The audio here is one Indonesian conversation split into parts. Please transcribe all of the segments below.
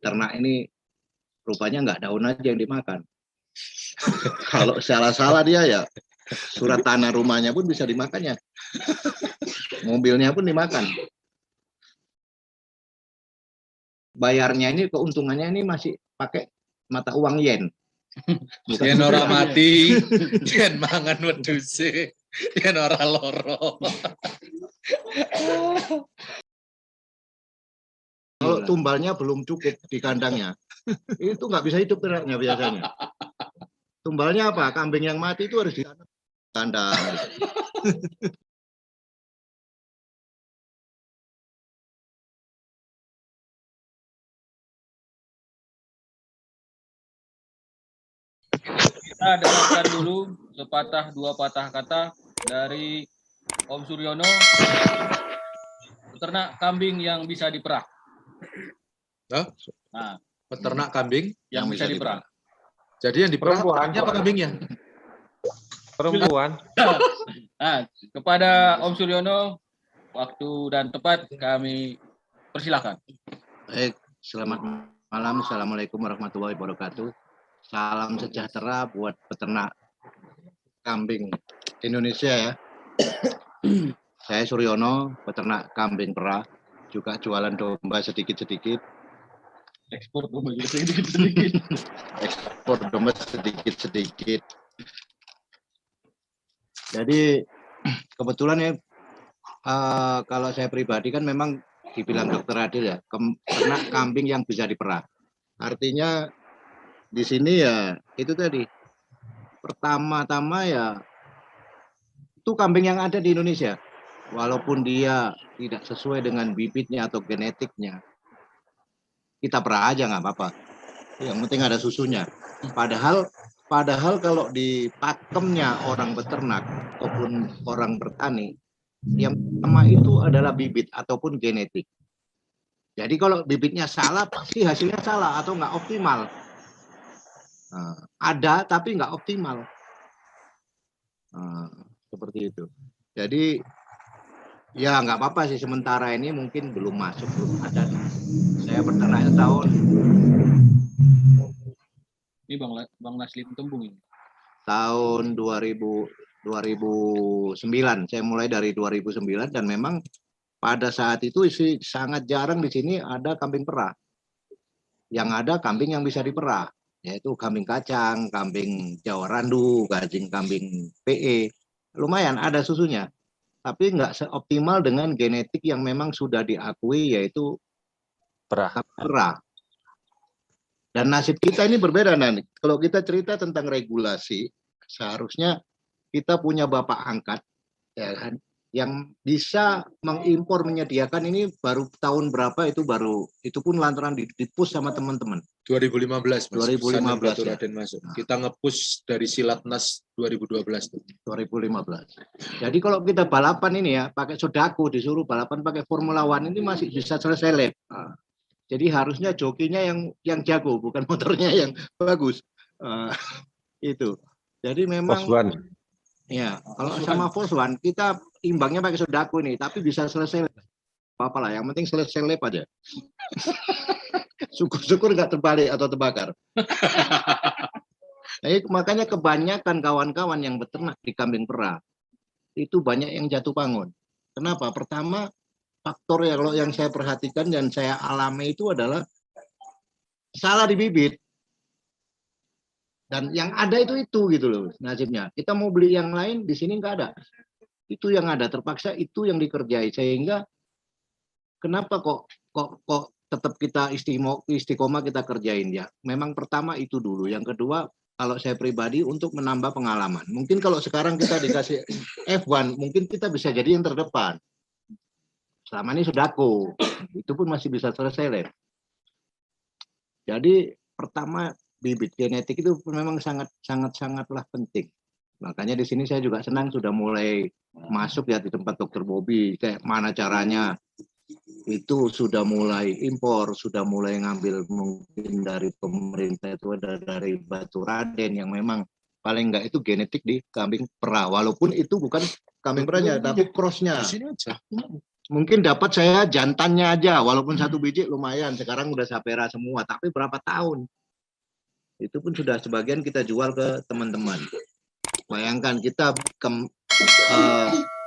ternak ini rupanya nggak daun aja yang dimakan. Kalau salah-salah dia ya surat tanah rumahnya pun bisa dimakannya. Mobilnya pun dimakan. Bayarnya ini keuntungannya ini masih pakai mata uang yen. Bukan yen ora mati, yen mangan wedhuse, yen ora loro. Kalau tumbalnya belum cukup di kandangnya, itu nggak bisa hidup ternaknya biasanya. Tumbalnya apa? Kambing yang mati itu harus di kandang. Kita dengarkan dulu sepatah dua patah kata dari Om Suryono, peternak kambing yang bisa diperah. Nah, peternak kambing yang bisa diperah. Jadi yang diperah apa kambingnya? Perempuan. Nah, kepada Om Suryono, waktu dan tempat kami persilakan. Baik, selamat malam. Assalamualaikum warahmatullahi wabarakatuh. Salam sejahtera buat peternak kambing Indonesia ya. Saya Suryono, peternak kambing perah, juga jualan domba sedikit-sedikit. Ekspor domba juga sedikit-sedikit. Ekspor domba sedikit-sedikit. Jadi kebetulan ya, kalau saya pribadi kan memang dibilang dokter Adil ya, peternak kambing yang bisa diperah. Artinya di sini ya itu tadi, pertama-tama ya itu kambing yang ada di Indonesia, walaupun dia tidak sesuai dengan bibitnya atau genetiknya, kita perah aja nggak apa-apa. Yang penting ada susunya. Padahal kalau di pakemnya orang beternak ataupun orang bertani, yang pertama itu adalah bibit ataupun genetik. Jadi kalau bibitnya salah, pasti hasilnya salah atau nggak optimal. Ada tapi nggak optimal. Seperti itu. Jadi ya nggak apa-apa sih, sementara ini mungkin belum masuk, belum ada. Saya beternak tahun ini Bang Nasli Tembung ini. Tahun 2009. Saya mulai dari 2009 dan memang pada saat itu sih sangat jarang di sini ada kambing perah. Yang ada kambing yang bisa diperah, yaitu kambing kacang, kambing Jawa Randu, kambing PE. Lumayan ada susunya, tapi nggak seoptimal dengan genetik yang memang sudah diakui, yaitu perah. Dan nasib kita ini berbeda nanti. Kalau kita cerita tentang regulasi, seharusnya kita punya bapak angkat, ya kan, yang bisa mengimpor, menyediakan ini baru tahun berapa itu pun lantaran dipush sama teman-teman. 2015 Mas. 2015 ya. Masuk. Kita nge-push dari Silatnas 2012 tuh. 2015. Jadi kalau kita balapan ini ya pakai Sodako, disuruh balapan pakai Formula One ini masih bisa selesai lap. Jadi harusnya jokinya yang jago, bukan motornya yang bagus. Itu. Jadi memang ya, kalau sama Volkswagen kita imbangnya pakai Sodako ini, tapi bisa selesai apa lah, yang penting selesai lap aja. Syukur-syukur nggak terbalik atau terbakar. Nah, makanya kebanyakan kawan-kawan yang beternak di kambing perah itu banyak yang jatuh bangun. Kenapa? Pertama, faktor ya, kalau yang saya perhatikan dan saya alami itu adalah salah di bibit. Dan yang ada itu gitu loh nasibnya. Kita mau beli yang lain, di sini nggak ada. Itu yang ada, terpaksa itu yang dikerjai. Sehingga kenapa kok tetap kita istiqomah kita kerjain ya. Memang pertama itu dulu. Yang kedua, kalau saya pribadi untuk menambah pengalaman. Mungkin kalau sekarang kita dikasih F1, mungkin kita bisa jadi yang terdepan. Selama ini Sodako, itu pun masih bisa selesai lap. Jadi pertama, bibit genetik itu memang sangatlah penting. Makanya di sini saya juga senang sudah mulai masuk ya di tempat Dokter Bobi. Kayak mana caranya? Itu sudah mulai impor, sudah mulai ngambil mungkin dari pemerintah itu ada dari Batu Raden yang memang paling enggak itu genetik di kambing perah. Walaupun itu bukan kambing perahnya, tapi crossnya. Mungkin dapat saya jantannya aja, walaupun 1 biji lumayan. Sekarang udah sapera semua, tapi berapa tahun? Itu pun sudah sebagian kita jual ke teman-teman. Bayangkan kita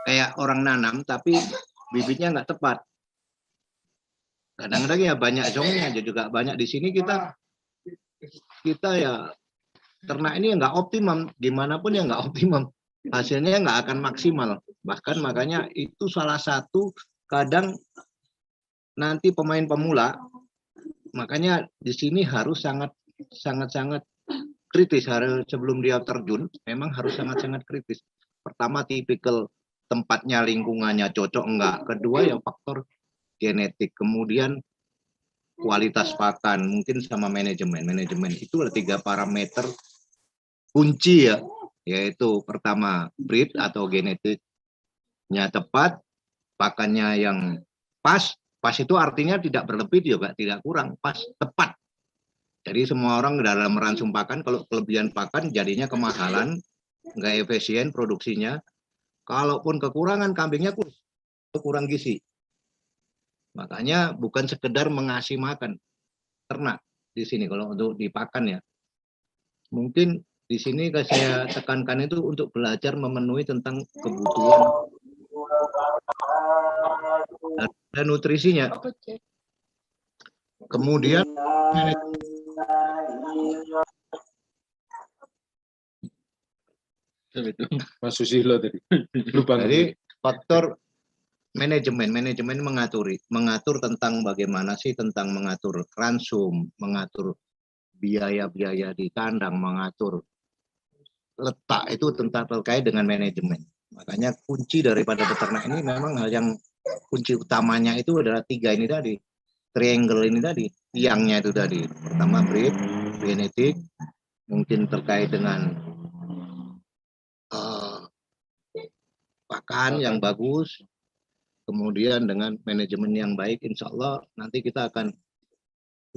kayak orang nanam, tapi bibitnya nggak tepat. Kadang-kadang ya banyak zongnya juga banyak di sini kita ya ternak ini nggak optimum, gimana pun ya nggak optimum, hasilnya nggak akan maksimal. Bahkan makanya itu salah satu kadang nanti pemain pemula, makanya di sini harus sangat kritis. Sebelum dia terjun memang harus sangat kritis. Pertama, tipikal tempatnya, lingkungannya cocok enggak. Kedua ya faktor genetik, kemudian kualitas pakan, mungkin sama manajemen itu ada 3 parameter kunci ya, yaitu pertama breed atau genetiknya tepat, pakannya yang pas itu artinya tidak berlebih juga tidak kurang, pas tepat. Jadi semua orang dalam meransum pakan, kalau kelebihan pakan jadinya kemahalan, nggak efisien produksinya. Kalaupun kekurangan, kambingnya kurang gizi. Makanya bukan sekedar mengasih makan ternak di sini kalau untuk dipakan ya. Mungkin di sini saya tekankan itu untuk belajar memenuhi tentang kebutuhan dan nutrisinya. Kemudian Mas Susilo tadi. Lupa. Jadi faktor manajemen mengatur tentang bagaimana sih, tentang mengatur ransum, mengatur biaya-biaya di kandang, mengatur letak, itu tentang terkait dengan manajemen. Makanya kunci daripada peternak ini memang hal yang kunci utamanya itu adalah 3 ini tadi, triangle ini tadi, tiangnya itu tadi. Pertama breed, genetik, mungkin terkait dengan pakan yang bagus, kemudian dengan manajemen yang baik, insya Allah nanti kita akan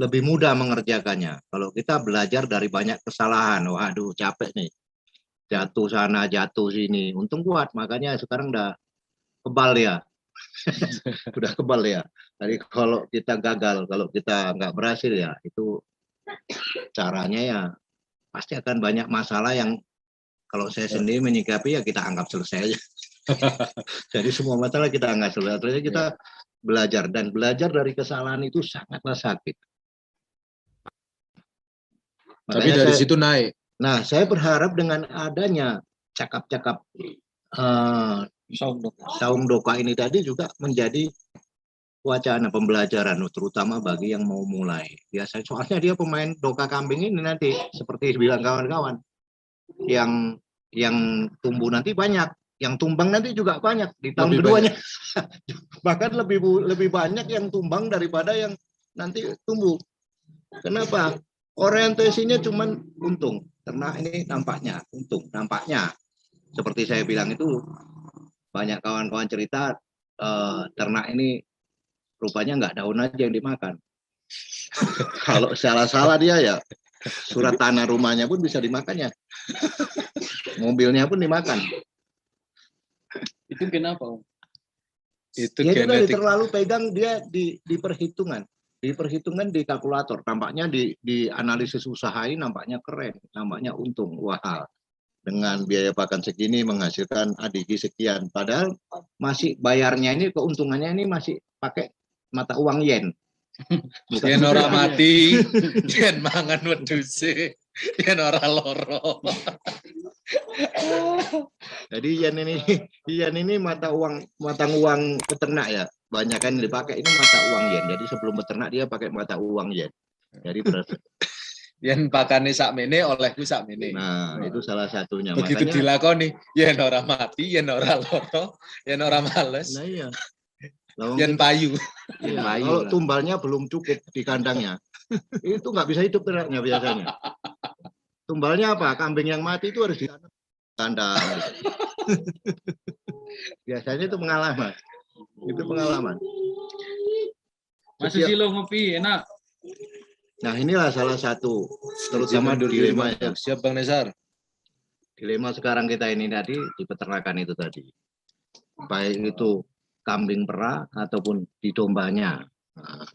lebih mudah mengerjakannya. Kalau kita belajar dari banyak kesalahan, waduh capek nih, jatuh sana, jatuh sini, untung kuat, makanya sekarang udah kebal ya. Udah kebal ya. Jadi kalau kita gagal, kalau kita nggak berhasil ya, itu caranya ya pasti akan banyak masalah yang kalau saya sendiri menyikapi ya kita anggap selesai aja. Jadi semua masalah kita anggap selesai. Artinya kita belajar, dan belajar dari kesalahan itu sangatlah sakit. Tapi dari situ naik. Nah, saya berharap dengan adanya cakap-cakap saung doka ini tadi juga menjadi wacana pembelajaran, terutama bagi yang mau mulai. Biasanya soalnya dia pemain doka kambing ini nanti seperti bilang kawan-kawan, yang tumbuh nanti banyak, yang tumbang nanti juga banyak di tahun keduanya. Bahkan lebih banyak yang tumbang daripada yang nanti tumbuh. Kenapa? Orientasinya cuman untung. Ternak ini nampaknya untung, nampaknya. Seperti saya bilang itu, banyak kawan-kawan cerita ternak ini rupanya nggak daun aja yang dimakan. Kalau salah-salah dia ya surat tanah rumahnya pun bisa dimakannya. Mobilnya pun dimakan. Itu kenapa, Om? Itu ya, genetik. Terlalu pegang dia di perhitungan. Di perhitungan, di kalkulator. Tampaknya di analisis usaha ini nampaknya keren, nampaknya untung. Wah, dengan biaya pakan segini menghasilkan ADG sekian. Padahal masih bayarnya ini, keuntungannya ini masih pakai mata uang yen. Yen ora mati, yen mangan wedhuse, yen ora loro. Jadi yen ini mata uang peternak ya. Banyak kan dipakai ini mata uang yen. Jadi sebelum peternak dia pakai mata uang yen. Jadi yen pakane sakmene olehku sakmene. Nah, itu salah satunya. Begitu makanya dilakoni, yen ora mati, yen ora loro, yen ora males. Nah iya. Yen payu. Iya, kalau tumbalnya belum cukup di kandangnya, itu nggak bisa hidup ternaknya biasanya. Tumbalnya apa? Kambing yang mati itu harus di kandang. Biasanya itu pengalaman. Itu pengalaman. Masih silo ngopi, enak. Nah, inilah salah satu, terutama dilema. Siap Bang Nesar. Dilema sekarang kita ini tadi di peternakan itu tadi. Baik itu kambing perah ataupun di dombanya. Nah,